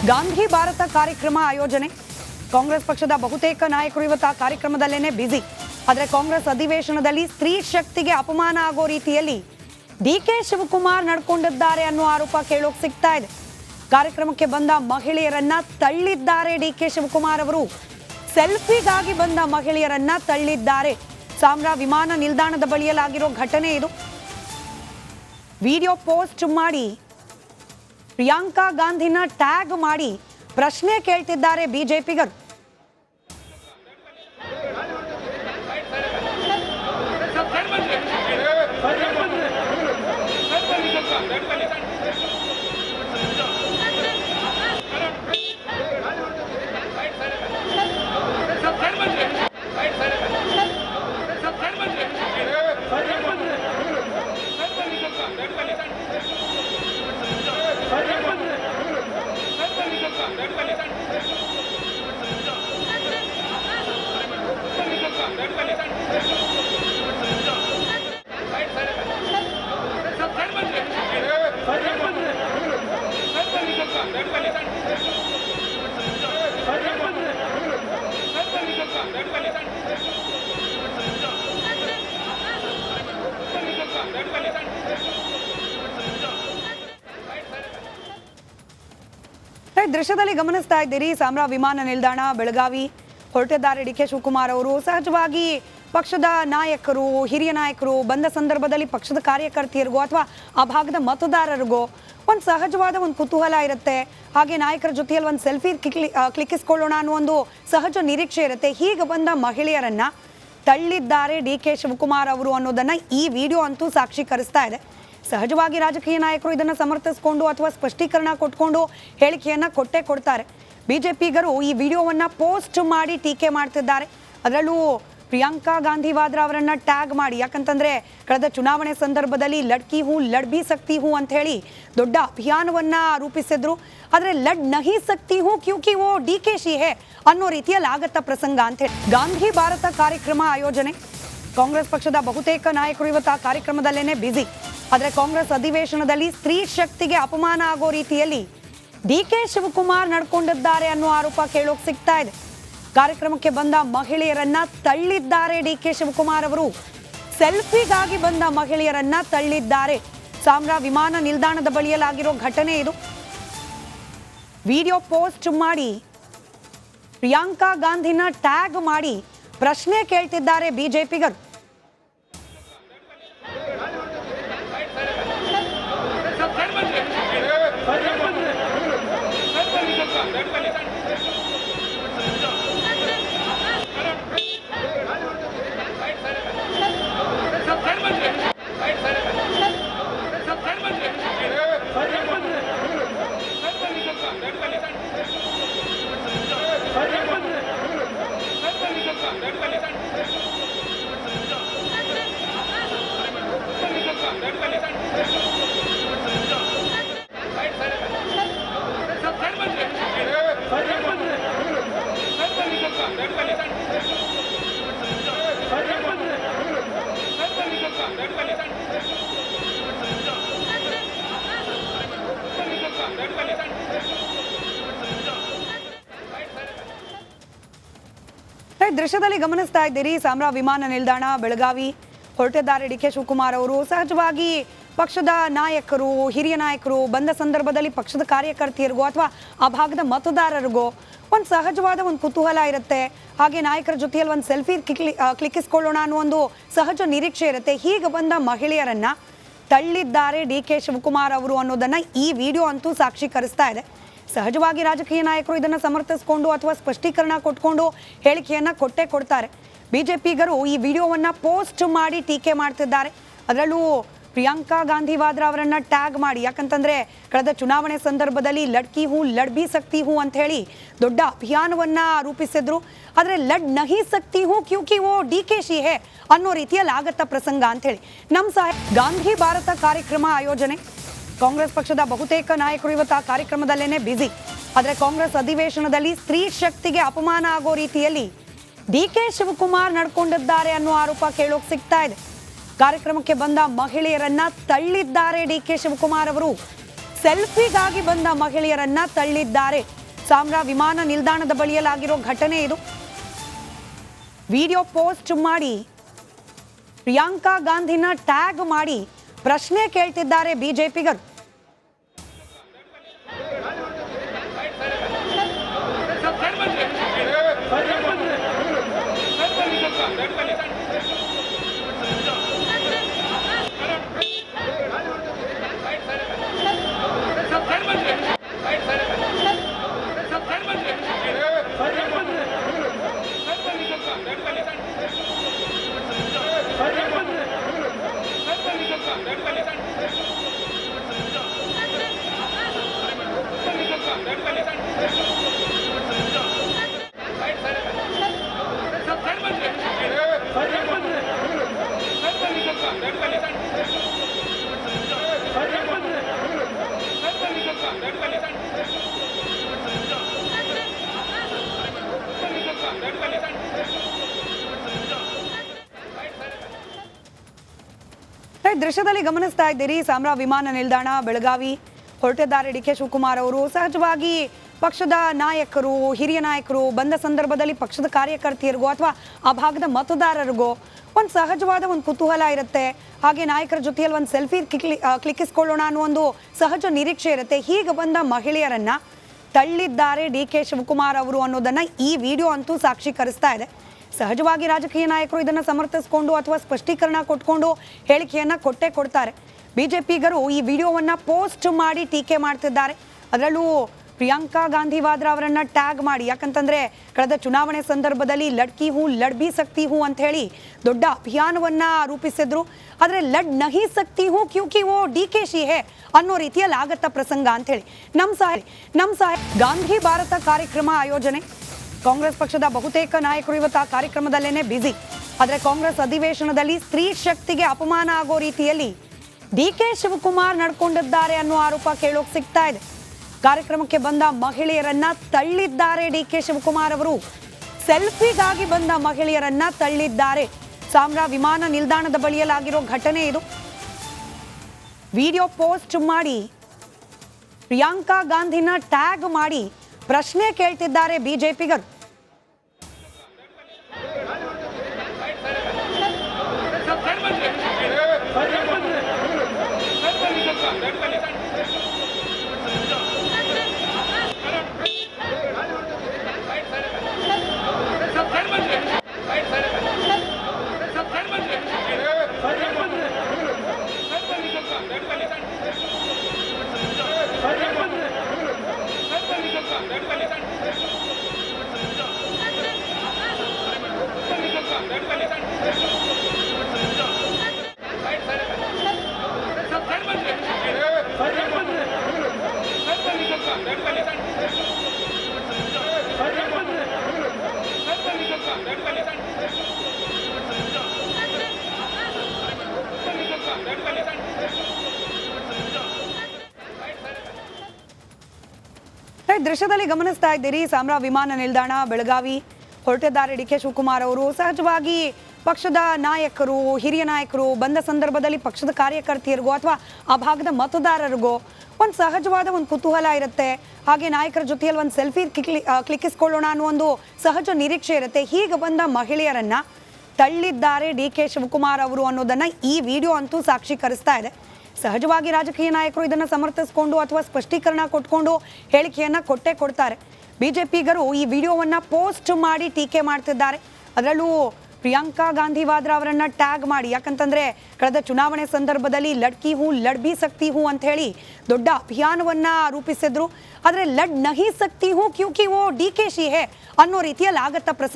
ಗಾಂಧಿ ಭಾರತ ಕಾರ್ಯಕ್ರಮ ಆಯೋಜನೆ. ಕಾಂಗ್ರೆಸ್ ಪಕ್ಷದ ಬಹುತೇಕ ನಾಯಕರು ಇವತ್ತು ಆ ಕಾರ್ಯಕ್ರಮದಲ್ಲೇನೆ ಬ್ಯುಸಿ. ಆದರೆ ಕಾಂಗ್ರೆಸ್ ಅಧಿವೇಶನದಲ್ಲಿ ಸ್ತ್ರೀ ಶಕ್ತಿಗೆ ಅಪಮಾನ ಆಗೋ ರೀತಿಯಲ್ಲಿ ಡಿಕೆ ಶಿವಕುಮಾರ್ ನಡ್ಕೊಂಡಿದ್ದಾರೆ ಅನ್ನೋ ಆರೋಪ ಕೇಳೋಕೆ ಸಿಗ್ತಾ ಇದೆ. ಕಾರ್ಯಕ್ರಮಕ್ಕೆ ಬಂದ ಮಹಿಳೆಯರನ್ನ ತಳ್ಳಿದ್ದಾರೆ ಡಿಕೆ ಶಿವಕುಮಾರ್ ಅವರು. ಸೆಲ್ಫಿಗಾಗಿ ಬಂದ ಮಹಿಳೆಯರನ್ನ ತಳ್ಳಿದ್ದಾರೆ. ಸಾಮ್ರಾ ವಿಮಾನ ನಿಲ್ದಾಣದ ಬಳಿಯಲಾಗಿರೋ ಘಟನೆ ಇದು. ವಿಡಿಯೋ ಪೋಸ್ಟ್ ಮಾಡಿ ಪ್ರಿಯಾಂಕಾ ಗಾಂಧಿನ ಟ್ಯಾಗ್ ಮಾಡಿ ಪ್ರಶ್ನೆ ಕೇಳ್ತಿದ್ದಾರೆ ಬಿಜೆಪಿಗರು. ದೃಶ್ಯದಲ್ಲಿ ಗಮನಿಸ್ತಾ ಇದ್ದೀರಿ, ಸಾಮ್ರಾ ವಿಮಾನ ನಿಲ್ದಾಣ ಬೆಳಗಾವಿ ಹೊರಟಿದ್ದಾರೆ ಡಿಕೆ ಶಿವಕುಮಾರ್ ಅವರು. ಸಹಜವಾಗಿ ಪಕ್ಷದ ನಾಯಕರು, ಹಿರಿಯ ನಾಯಕರು ಬಂದ ಸಂದರ್ಭದಲ್ಲಿ ಪಕ್ಷದ ಕಾರ್ಯಕರ್ತೆಯರಿಗೋ ಅಥವಾ ಆ ಭಾಗದ ಮತದಾರರಿಗೋ ಒಂದು ಸಹಜವಾದ ಒಂದು ಕುತೂಹಲ ಇರುತ್ತೆ. ಹಾಗೆ ನಾಯಕರ ಜೊತೆಯಲ್ಲಿ ಒಂದು ಸೆಲ್ಫಿ ಕ್ಲಿಕ್ಕಿಸ್ಕೊಳ್ಳೋಣ ಅನ್ನೋ ಒಂದು ಸಹಜ ನಿರೀಕ್ಷೆ ಇರುತ್ತೆ. ಹೀಗೆ ಬಂದ ಮಹಿಳೆಯರನ್ನ ತಳ್ಳಿದ್ದಾರೆ ಡಿಕೆ ಶಿವಕುಮಾರ್ ಅವರು ಅನ್ನೋದನ್ನ ಈ ವಿಡಿಯೋ ಅಂತೂ ಸಾಕ್ಷೀಕರಿಸ್ತಾ ಇದೆ. ಸಹಜವಾಗಿ ರಾಜಕೀಯ ನಾಯಕರು ಇದನ್ನು ಸಮರ್ಥಿಸಿಕೊಂಡು ಅಥವಾ ಸ್ಪಷ್ಟೀಕರಣ ಕೊಟ್ಕೊಂಡು ಹೇಳಿಕೆಯನ್ನ ಕೊಡ್ತಾರೆ. ಬಿಜೆಪಿಗರು ಈ ವಿಡಿಯೋವನ್ನ ಪೋಸ್ಟ್ ಮಾಡಿ ಟೀಕೆ ಮಾಡ್ತಿದ್ದಾರೆ. ಅದರಲ್ಲೂ ಪ್ರಿಯಾಂಕಾ ಗಾಂಧಿ ವಾದ್ರಾ ಅವರನ್ನ ಟ್ಯಾಗ್ ಮಾಡಿ. ಯಾಕಂತಂದ್ರೆ ಕಳೆದ ಚುನಾವಣೆ ಸಂದರ್ಭದಲ್ಲಿ ಲಡ್ಕಿ ಹೂ ಲಡ್ ಬಿ ಸಕ್ತಿ ಹೂ ಅಂತ ಹೇಳಿ ದೊಡ್ಡ ಅಭಿಯಾನವನ್ನ ರೂಪಿಸಿದ್ರು. ಆದ್ರೆ ಲಡ್ ನಹಿ ಸಕ್ತಿ ಹೂ ಕ್ಯೂಕಿ ಓ ಡಿಕೆಶಿ ಹೇ ಅನ್ನೋ ರೀತಿಯಲ್ಲಿ ಆಗತ್ತ ಪ್ರಸಂಗ ಅಂತ ಹೇಳಿ ಗಾಂಧಿ ಭಾರತ ಕಾರ್ಯಕ್ರಮ ಆಯೋಜನೆ. ಕಾಂಗ್ರೆಸ್ ಪಕ್ಷದ ಬಹುತೇಕ ನಾಯಕರು ಇವತ್ತು ಆ ಕಾರ್ಯಕ್ರಮದಲ್ಲೇನೆ ಬ್ಯುಸಿ. ಆದರೆ ಕಾಂಗ್ರೆಸ್ ಅಧಿವೇಶನದಲ್ಲಿ ಸ್ತ್ರೀ ಶಕ್ತಿಗೆ ಅಪಮಾನ ಆಗೋ ರೀತಿಯಲ್ಲಿ ಡಿಕೆ ಶಿವಕುಮಾರ್ ನಡ್ಕೊಂಡಿದ್ದಾರೆ ಅನ್ನೋ ಆರೋಪ ಕೇಳೋಕೆ ಸಿಗ್ತಾ ಇದೆ. ಕಾರ್ಯಕ್ರಮಕ್ಕೆ ಬಂದ ಮಹಿಳೆಯರನ್ನ ತಳ್ಳಿದ್ದಾರೆ ಡಿಕೆ ಶಿವಕುಮಾರ್ ಅವರು. ಸೆಲ್ಫಿಗಾಗಿ ಬಂದ ಮಹಿಳೆಯರನ್ನ ತಳ್ಳಿದ್ದಾರೆ. ಸಾಮ್ರಾ ವಿಮಾನ ನಿಲ್ದಾಣದ ಬಳಿಯಲಾಗಿರೋ ಘಟನೆ ಇದು. ವಿಡಿಯೋ ಪೋಸ್ಟ್ ಮಾಡಿ ಪ್ರಿಯಾಂಕಾ ಗಾಂಧಿನ ಟ್ಯಾಗ್ ಮಾಡಿ ಪ್ರಶ್ನೆ ಕೇಳ್ತಿದ್ದಾರೆ ಬಿಜೆಪಿಗರು. ದೃಶ್ಯದಲ್ಲಿ ಗಮನಿಸ್ತಾ ಇದ್ದೀರಿ, ಸಾಮ್ರಾ ವಿಮಾನ ನಿಲ್ದಾಣ ಬೆಳಗಾವಿ ಹೊರಟಿದ್ದಾರೆ ಡಿಕೆ ಶಿವಕುಮಾರ್ ಅವರು. ಸಹಜವಾಗಿ ಪಕ್ಷದ ನಾಯಕರು, ಹಿರಿಯ ನಾಯಕರು ಬಂದ ಸಂದರ್ಭದಲ್ಲಿ ಪಕ್ಷದ ಕಾರ್ಯಕರ್ತೆಯರಿಗೋ ಅಥವಾ ಆ ಭಾಗದ ಮತದಾರರಿಗೋ ಒಂದು ಸಹಜವಾದ ಒಂದು ಕುತೂಹಲ ಇರುತ್ತೆ. ಹಾಗೆ ನಾಯಕರ ಜೊತೆಯಲ್ಲಿ ಒಂದು ಸೆಲ್ಫಿ ಕ್ಲಿಕ್ಕಿಸ್ಕೊಳ್ಳೋಣ ಅನ್ನೋ ಒಂದು ಸಹಜ ನಿರೀಕ್ಷೆ ಇರುತ್ತೆ. ಹೀಗೆ ಬಂದ ಮಹಿಳೆಯರನ್ನ ತಳ್ಳಿದ್ದಾರೆ ಡಿಕೆ ಶಿವಕುಮಾರ್ ಅವರು ಅನ್ನೋದನ್ನ ಈ ವಿಡಿಯೋ ಅಂತೂ ಸಾಕ್ಷೀಕರಿಸ್ತಾ ಇದೆ. ಸಹಜವಾಗಿ ರಾಜಕೀಯ ನಾಯಕರು ಇದನ್ನು ಸಮರ್ಥಿಸಿಕೊಂಡು ಅಥವಾ ಸ್ಪಷ್ಟೀಕರಣ ಕೊಟ್ಕೊಂಡು ಹೇಳಿಕೆಯನ್ನ ಕೊಡ್ತಾರೆ. ಬಿಜೆಪಿಗರು ಈ ವಿಡಿಯೋವನ್ನ ಪೋಸ್ಟ್ ಮಾಡಿ ಟೀಕೆ ಮಾಡ್ತಿದ್ದಾರೆ. ಅದರಲ್ಲೂ ಪ್ರಿಯಾಂಕಾ ಗಾಂಧಿ ವಾದ್ರಾ ಅವರನ್ನ ಟ್ಯಾಗ್ ಮಾಡಿ. ಯಾಕಂತಂದ್ರೆ ಕಳೆದ ಚುನಾವಣೆ ಸಂದರ್ಭದಲ್ಲಿ ಲಡ್ಕಿ ಹೂ ಲಡ್ ಬಿ ಸಕ್ತಿ ಹೂ ಅಂತ ಹೇಳಿ ದೊಡ್ಡ ಅಭಿಯಾನವನ್ನ ರೂಪಿಸಿದ್ರು. ಆದ್ರೆ ಲಡ್ ನಹಿ ಸಕ್ತಿ ಹೂ ಕ್ಯೂಕಿ ಓ ಡಿಕೆಶಿ ಹೇ ಅನ್ನೋ ರೀತಿಯಲ್ಲಿ ಆಗತ್ತ ಪ್ರಸಂಗ ಅಂತ ಹೇಳಿ ಗಾಂಧಿ ಭಾರತ ಕಾರ್ಯಕ್ರಮ ಆಯೋಜನೆ. ಕಾಂಗ್ರೆಸ್ ಪಕ್ಷದ ಬಹುತೇಕ ನಾಯಕರು ಇವತ್ತು ಆ ಕಾರ್ಯಕ್ರಮದಲ್ಲೇನೆ ಬ್ಯುಸಿ. ಆದರೆ ಕಾಂಗ್ರೆಸ್ ಅಧಿವೇಶನದಲ್ಲಿ ಸ್ತ್ರೀ ಶಕ್ತಿಗೆ ಅಪಮಾನ ಆಗೋ ರೀತಿಯಲ್ಲಿ ಡಿಕೆ ಶಿವಕುಮಾರ್ ನಡ್ಕೊಂಡಿದ್ದಾರೆ ಅನ್ನೋ ಆರೋಪ ಕೇಳೋಕೆ ಸಿಗ್ತಾ ಇದೆ. ಕಾರ್ಯಕ್ರಮಕ್ಕೆ ಬಂದ ಮಹಿಳೆಯರನ್ನ ತಳ್ಳಿದ್ದಾರೆ ಡಿಕೆ ಶಿವಕುಮಾರ್ ಅವರು. ಸೆಲ್ಫಿಗಾಗಿ ಬಂದ ಮಹಿಳೆಯರನ್ನ ತಳ್ಳಿದ್ದಾರೆ. ಸಾಮ್ರಾ ವಿಮಾನ ನಿಲ್ದಾಣದ ಬಳಿಯಲಾಗಿರೋ ಘಟನೆ ಇದು. ವಿಡಿಯೋ ಪೋಸ್ಟ್ ಮಾಡಿ ಪ್ರಿಯಾಂಕಾ ಗಾಂಧಿನ ಟ್ಯಾಗ್ ಮಾಡಿ ಪ್ರಶ್ನೆ ಕೇಳ್ತಿದ್ದಾರೆ ಬಿಜೆಪಿಗರು. ದೃಶ್ಯದಲ್ಲಿ ಗಮನಿಸ್ತಾ ಇದ್ದೀರಿ, ಸಾಮ್ರಾ ವಿಮಾನ ನಿಲ್ದಾಣ ಬೆಳಗಾವಿ ಹೊರಟಿದ್ದಾರೆ ಡಿ ಕೆ ಶಿವಕುಮಾರ್ ಅವರು. ಸಹಜವಾಗಿ ಪಕ್ಷದ ನಾಯಕರು, ಹಿರಿಯ ನಾಯಕರು ಬಂದ ಸಂದರ್ಭದಲ್ಲಿ ಪಕ್ಷದ ಕಾರ್ಯಕರ್ತೆಯರಿಗೋ ಅಥವಾ ಆ ಭಾಗದ ಮತದಾರರಿಗೋ ಒಂದು ಸಹಜವಾದ ಒಂದು ಕುತೂಹಲ ಇರುತ್ತೆ. ಹಾಗೆ ನಾಯಕರ ಜೊತೆಯಲ್ಲಿ ಒಂದು ಸೆಲ್ಫಿ ಕ್ಲಿಕ್ಕಿಸ್ಕೊಳ್ಳೋಣ ಅನ್ನೋ ಒಂದು ಸಹಜ ನಿರೀಕ್ಷೆ ಇರುತ್ತೆ. ಹೀಗೆ ಬಂದ ಮಹಿಳೆಯರನ್ನ ತಳ್ಳಿದ್ದಾರೆ ಡಿ ಕೆ ಶಿವಕುಮಾರ್ ಅವರು ಅನ್ನೋದನ್ನ ಈ ವಿಡಿಯೋ ಅಂತೂ ಸಾಕ್ಷೀಕರಿಸ್ತಾ ಇದೆ. ಸಹಜವಾಗಿ ರಾಜಕೀಯ ನಾಯಕರು ಇದನ್ನು ಸಮರ್ಥಿಸಿಕೊಂಡು ಅಥವಾ ಸ್ಪಷ್ಟೀಕರಣ ಕೊಟ್ಕೊಂಡು ಹೇಳಿಕೆಯನ್ನು ಕೊಡ್ತಾರೆ. ಬಿಜೆಪಿಗರು ಈ ವಿಡಿಯೋವನ್ನು ಪೋಸ್ಟ್ ಮಾಡಿ ಟೀಕೆ ಮಾಡ್ತಿದ್ದಾರೆ. ಅದರಲ್ಲೂ ಪ್ರಿಯಾಂಕಾ ಗಾಂಧಿ ವಾದ್ರಾ ಅವರನ್ನ ಟ್ಯಾಗ್ ಮಾಡಿ. ಯಾಕಂತಂದ್ರೆ ಕಳೆದ ಚುನಾವಣೆ ಸಂದರ್ಭದಲ್ಲಿ ಲಡ್ಕಿ ಹೂ ಲಡ್ ಬಿ ಸಕ್ತಿ ಹೂ ಅಂತ ಹೇಳಿ ದೊಡ್ಡ ಅಭಿಯಾನವನ್ನ ರೂಪಿಸಿದ್ರು. ಆದರೆ ಲಡ್ ನಹಿ ಸಕ್ತಿ ಹೂ ಕ್ಯೂಕಿ ಓ ಡಿ ಕೆ ಶಿ ಹೇ ಅನ್ನೋ ರೀತಿಯಲ್ಲಿ ಆಗತ್ತ ಪ್ರಸಂಗ ಅಂತ ಹೇಳಿ ನಮ್ ಸಾಹೇಬ್ ಗಾಂಧಿ ಭಾರತ ಕಾರ್ಯಕ್ರಮ ಆಯೋಜನೆ. ಕಾಂಗ್ರೆಸ್ ಪಕ್ಷದ ಬಹುತೇಕ ನಾಯಕರು ಇವತ್ತು ಆ ಕಾರ್ಯಕ್ರಮದಲ್ಲೇನೆ ಬ್ಯುಸಿ. ಆದರೆ ಕಾಂಗ್ರೆಸ್ ಅಧಿವೇಶನದಲ್ಲಿ ಸ್ತ್ರೀ ಶಕ್ತಿಗೆ ಅಪಮಾನ ಆಗೋ ರೀತಿಯಲ್ಲಿ ಡಿ ಕೆ ಶಿವಕುಮಾರ್ ನಡ್ಕೊಂಡಿದ್ದಾರೆ ಅನ್ನೋ ಆರೋಪ ಕೇಳೋಕ್ ಸಿಗ್ತಾ ಇದೆ. ಕಾರ್ಯಕ್ರಮಕ್ಕೆ ಬಂದ ಮಹಿಳೆಯರನ್ನ ತಳ್ಳಿದ್ದಾರೆ ಡಿ ಕೆ ಶಿವಕುಮಾರ್ ಅವರು. ಸೆಲ್ಫಿಗಾಗಿ ಬಂದ ಮಹಿಳೆಯರನ್ನ ತಳ್ಳಿದ್ದಾರೆ. ಸಾಮ್ರಾ ವಿಮಾನ ನಿಲ್ದಾಣದ ಬಳಿಯಲಾಗಿರೋ ಘಟನೆ ಇದು. ವಿಡಿಯೋ ಪೋಸ್ಟ್ ಮಾಡಿ ಪ್ರಿಯಾಂಕಾ ಗಾಂಧಿನ ಟ್ಯಾಗ್ ಮಾಡಿ ಪ್ರಶ್ನೆ ಕೇಳ್ತಿದ್ದಾರೆ ಬಿಜೆಪಿಗರು. ದೃಶ್ಯದಲ್ಲಿ ಗಮನಿಸ್ತಾ ಇದ್ದೀರಿ, ಸಾಮ್ರಾ ವಿಮಾನ ನಿಲ್ದಾಣ ಬೆಳಗಾವಿ ಹೊರಟಿದ್ದಾರೆ ಡಿ ಕೆ ಶಿವಕುಮಾರ್ ಅವರು. ಸಹಜವಾಗಿ ಪಕ್ಷದ ನಾಯಕರು, ಹಿರಿಯ ನಾಯಕರು ಬಂದ ಸಂದರ್ಭದಲ್ಲಿ ಪಕ್ಷದ ಕಾರ್ಯಕರ್ತೆಯರಿಗೋ ಅಥವಾ ಆ ಭಾಗದ ಮತದಾರರಿಗೋ ಒಂದು ಸಹಜವಾದ ಒಂದು ಕುತೂಹಲ ಇರುತ್ತೆ. ಹಾಗೆ ನಾಯಕರ ಜೊತೆಯಲ್ಲಿ ಒಂದು ಸೆಲ್ಫಿ ಕ್ಲಿಕ್ಕಿಸ್ಕೊಳ್ಳೋಣ ಅನ್ನೋ ಒಂದು ಸಹಜ ನಿರೀಕ್ಷೆ ಇರುತ್ತೆ. ಹೀಗೆ ಬಂದ ಮಹಿಳೆಯರನ್ನ ತಳ್ಳಿದ್ದಾರೆ ಡಿ ಕೆ ಶಿವಕುಮಾರ್ ಅವರು ಅನ್ನೋದನ್ನ ಈ ವಿಡಿಯೋ ಅಂತೂ ಸಾಕ್ಷೀಕರಿಸ್ತಾ ಇದೆ. ಸಹಜವಾಗಿ ರಾಜಕೀಯ ನಾಯಕರು ಇದನ್ನು ಸಮರ್ಥಿಸಿಕೊಂಡು ಅಥವಾ ಸ್ಪಷ್ಟೀಕರಣ ಕೊಟ್ಕೊಂಡು ಹೇಳಿಕೆಯನ್ನು ಕೊಡ್ತಾರೆ. ಬಿಜೆಪಿಗರು ಈ ವಿಡಿಯೋವನ್ನು ಪೋಸ್ಟ್ ಮಾಡಿ ಟೀಕೆ ಮಾಡ್ತಿದ್ದಾರೆ. ಅದರಲ್ಲೂ ಪ್ರಿಯಾಂಕಾ ಗಾಂಧಿ ವಾದ್ರಾ ಅವರನ್ನ ಟ್ಯಾಗ್ ಮಾಡಿ. ಯಾಕಂತಂದ್ರೆ ಕಳೆದ ಚುನಾವಣೆ ಸಂದರ್ಭದಲ್ಲಿ ಲಡ್ಕಿ ಹೂ ಲಡ್ ಬಿ ಸಕ್ತಿ ಹೂ ಅಂತ ಹೇಳಿ ದೊಡ್ಡ ಅಭಿಯಾನವನ್ನ ರೂಪಿಸಿದ್ರು. ಆದರೆ ಲಡ್ ನಹಿ ಸಕ್ತಿ ಹೂ ಕ್ಯೂಕಿ ಓ ಡಿ ಕೆ ಶಿ ಹೇ ಅನ್ನೋ ರೀತಿಯಲ್ಲಿ ಆಗತ್ತ ಪ್ರಸಂಗ.